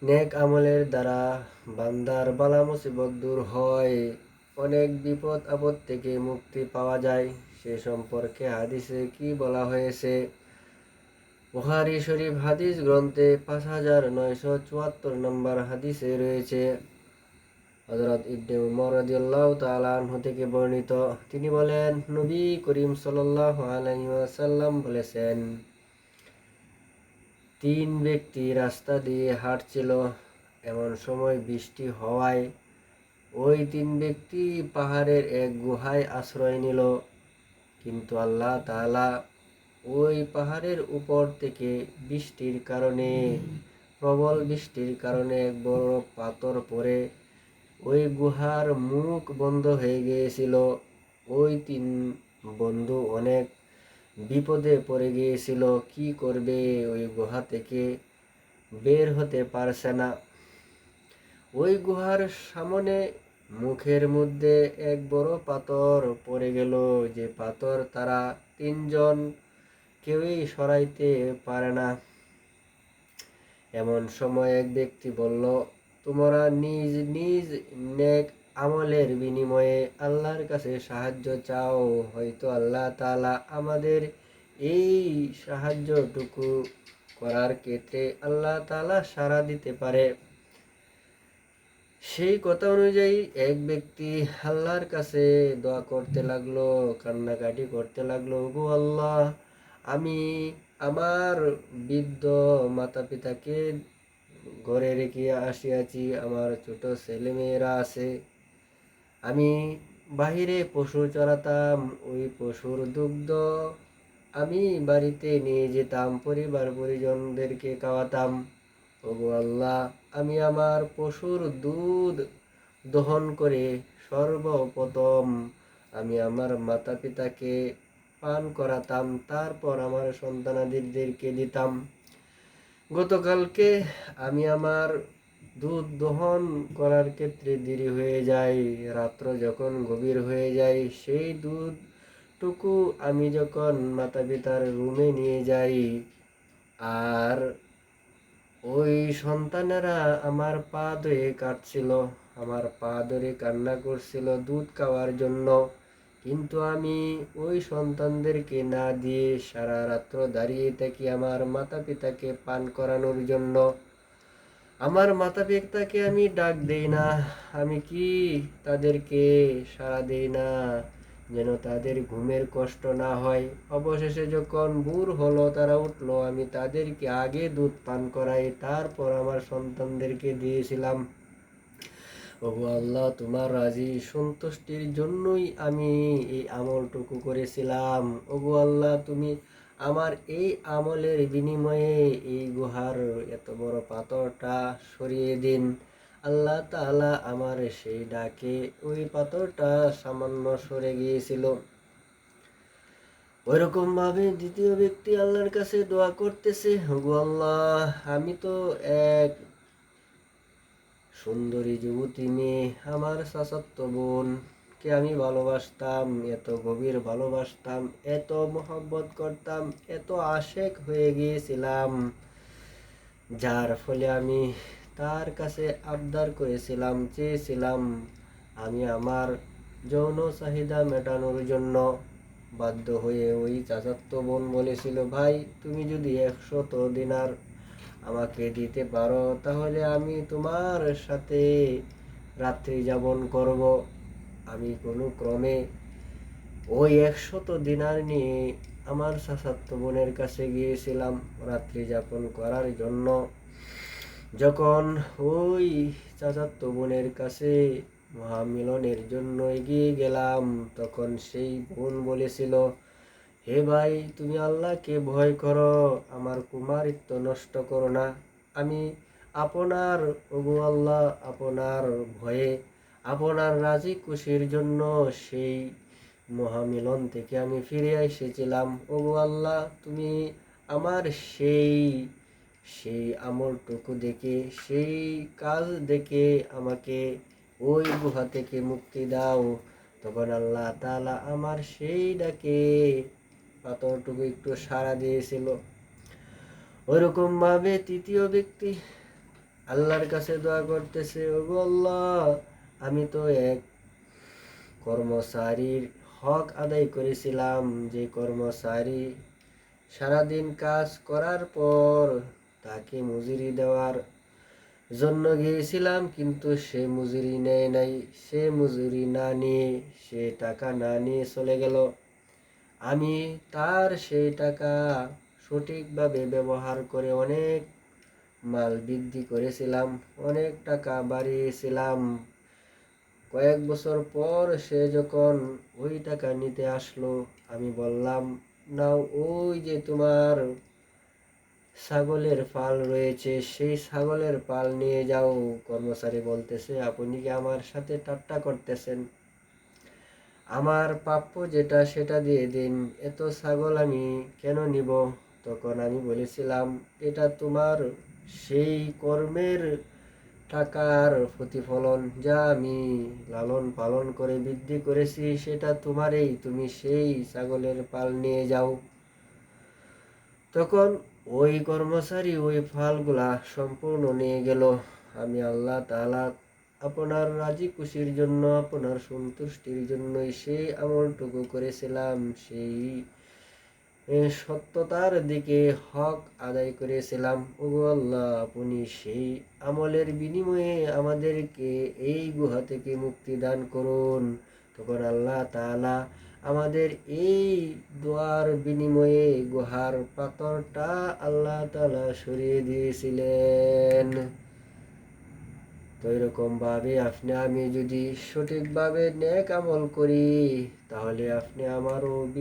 নেক আমলের দ্বারা বান্দার বালা মুসিবত দূর হয়, অনেক বিপদ আপদ থেকে মুক্তি পাওয়া যায়। সে সম্পর্কে হাদিসে কি বলা হয়েছে? বুখারী শরীফ হাদিস গ্রন্থে 5974 নম্বর হাদিসে রয়েছে। হযরত ইবনে উমর রাদিয়াল্লাহু তাআলা আনহু থেকে বর্ণিত, তিনি বলেন, নবী করিম সাল্লাল্লাহু আলাইহি ওয়াসাল্লাম বলেছেন, তিন ব্যক্তি রাস্তা দিয়ে হাঁটছিল। এমন সময় বৃষ্টি হওয়ায় ওই তিন ব্যক্তি পাহাড়ের এক গুহায় আশ্রয় নিল। কিন্তু আল্লাহ তাআলা ওই পাহাড়ের উপর থেকে প্রবল বৃষ্টির কারণে এক বড় পাথর পড়ে ওই গুহার মুখ বন্ধ হয়ে গিয়েছিল। ওই তিন বন্ধু অনেক বিপদে পড়ে গিয়েছিল। কি করবে? ওই গুহা থেকে বের হতে পারছে না। ওই গুহার সামনে মুখের মধ্যে এক বড় পাথর পড়ে গেল, যে পাথর তারা তিনজন কেউই সরাইতে পারে না। এমন সময় এক ব্যক্তি বলল, তোমরা নিজ নিজ নেক আমলের বিনিময়ে আল্লাহর কাছে সাহায্য চাও, হয়তো আল্লাহ তাআলা আমাদের এই সাহায্যটুকু করার ক্ষেত্রে আল্লাহ তাআলা সাড়া দিতে পারে। সেই কথা অনুযায়ী এক ব্যক্তি আল্লাহর কাছে দোয়া করতে লাগলো, কান্নাকাটি করতে লাগলো, গো আল্লাহ, আমি আমার বৃদ্ধ মাতা পিতাকে ঘরে রেখে আসিয়াছি, আমার ছোট ছেলে মেয়েরা আছে। আমি বাহিরে পশু চড়াতাম, ওই পশুর দুগ্ধ আমি বাড়িতে নিয়ে যেতাম, পরিবার পরিজনদেরকে খাওয়াতাম। ওগো আল্লাহ, আমি আমার পশুর দুধ দহন করে সর্বপ্রথম আমি আমার মাতা পিতাকে পান করাতাম, তারপর আমার সন্তানাদিদেরকে দিতাম। গতকালকে আমি আমার দুধ দহন করার ক্ষেত্রে দেরি হয়ে যায়, রাত্র যখন গভীর হয়ে যায়, সেই দুধটুকু আমি যখন মাতা পিতার রুমে নিয়ে যাই, আর ওই সন্তানেরা আমার পা ধরে কাঁদছিল, আমার পা ধরে কান্না করছিল দুধ খাওয়ার জন্য। কিন্তু আমি ওই সন্তানদেরকে না দিয়ে সারা রাত্র দাঁড়িয়ে থাকি আমার মাতা পিতাকে পান করানোর জন্য। আমার মাতা পিতাকে আমি ডাক দেই না, আমি কি তাদেরকে সাড়া দেই না, যেন তাদের ঘুমের কষ্ট না হয়। অবশেষে যখন ভোর হলো, তারা উঠলো, আমি তাদেরকে আগে দুধ পান করাই, তারপর আমার সন্তানদেরকে দিয়েছিলাম। ওগো আল্লাহ, তোমার রাজি সন্তুষ্টির জন্যই আমি এই আমলটুকু করেছিলাম। ওগো আল্লাহ, তুমি আমার এই আমলের বিনিময়ে এই গুহার এত বড় পাথরটা সরিয়ে দিন। আল্লাহ তাআলা আমার সেই ডাকে ওই পাথরটা সামান্য সরে গিয়েছিল। ওইরকম ভাবে দ্বিতীয় ব্যক্তি আল্লাহর কাছে দোয়া করতেছে, ওগো আল্লাহ, আমি তো এক সুন্দরী যুবতী মেয়ে, আমার চাচাতো বোনকে আমি ভালোবাসতাম, এত গভীর ভালোবাসতাম, এত মহব্বত করতাম, এত আশেক হয়ে গিয়েছিলাম, যার ফলে আমি তার কাছে আবদার করেছিলাম, চেয়েছিলাম, আমি আমার যৌন চাহিদা মেটানোর জন্য। বাধ্য হয়ে ওই চাচাতো বোন বলেছিল, ভাই, তুমি যদি 100 দিনার আমাকে দিতে পারো, তাহলে আমি তোমার সাথে রাত্রি যাপন করব। আমি কোনো ক্রমে ওই 100 দিনার নিয়ে আমার চাচাতো বোনের কাছে গিয়েছিলাম রাত্রি যাপন করার জন্য। যখন ওই চাচাতো বোনের কাছে মহামিলনের জন্য এগিয়ে গেলাম, তখন সেই বোন বলেছিল, হে ভাই, তুমি আল্লাহকে ভয় করো, আমার কুমারিত্ব নষ্ট করো না। আমি আপনার, ওগো আল্লাহ, আপনার ভয়ে, আপনার রাজি খুশির জন্য সেই মহামিলন থেকে আমি ফিরে এসেছিলাম। ওগো আল্লাহ, তুমি আমার সেই সেই আমলটুকু দেখে, সেই কাজ দেখে আমাকে ওই গুহা থেকে মুক্তি দাও। তখন আল্লাহ তাআলা আমার সেই ডাকে পাথরটুকু একটু সাড়া দিয়েছিল। ওইরকম ভাবে তৃতীয় ব্যক্তি আল্লাহর কাছে দোয়া করতেছে, ওগো আল্লাহ, আমি তো এক কর্মচারীর হক আদায় করেছিলাম, যে কর্মচারী সারাদিন কাজ করার পর তাকে মজুরি দেওয়ার জন্য গিয়েছিলাম, কিন্তু সে মজুরি নেয় নাই। সে মজুরি না নিয়ে, সে টাকা না নিয়ে চলে গেল। আমি তার সেই টাকা সঠিকভাবে ব্যবহার করে অনেক মাল বৃদ্ধি করেছিলাম, অনেক টাকা বাড়িয়েছিলাম। কয়েক বছর পর সে যখন ওই টাকা নিতে আসলো, আমি বললাম, নাও, ওই যে তোমার ছাগলের পাল রয়েছে, সেই ছাগলের পাল নিয়ে যাও। কর্মচারী বলতেছে, আপনি কি আমার সাথে ঠাট্টা করতেছেন? আমার প্রাপ্য যেটা সেটা দিয়ে দিন, এত ছাগল আমি কেন নিব? তখন আমি বলেছিলাম, এটা তোমার সেই কর্মের টাকার প্রতিফলন, যা আমি লালন পালন করে বৃদ্ধি করেছি, সেটা তোমারই, তুমি সেই ছাগলের পাল নিয়ে যাও। তখন ওই কর্মচারী ওই ফলগুলা সম্পূর্ণ নিয়ে গেল। আমি আল্লাহ তাআলা আপনার রাজি খুশির জন্য, আপনার সন্তুষ্টির জন্যই সেই আমলটুকু করেছিলাম, সেই সত্যতার দিকে হক আদায় করেছিলাম। ওগো আল্লাহ, আপনি সেই আমলের বিনিময়ে আমাদেরকে এই গুহা থেকে মুক্তি দান করুন। তখন আল্লাহ তাআলা আমাদের এই দোয়ার বিনিময়ে গুহার পাথরটা আল্লাহ তাআলা সরিয়ে দিয়েছিলেন। তো এরকম ভাবে আপনি আমি যদি সঠিকভাবে নেক আমল করি, তাহলে আপনি আমারও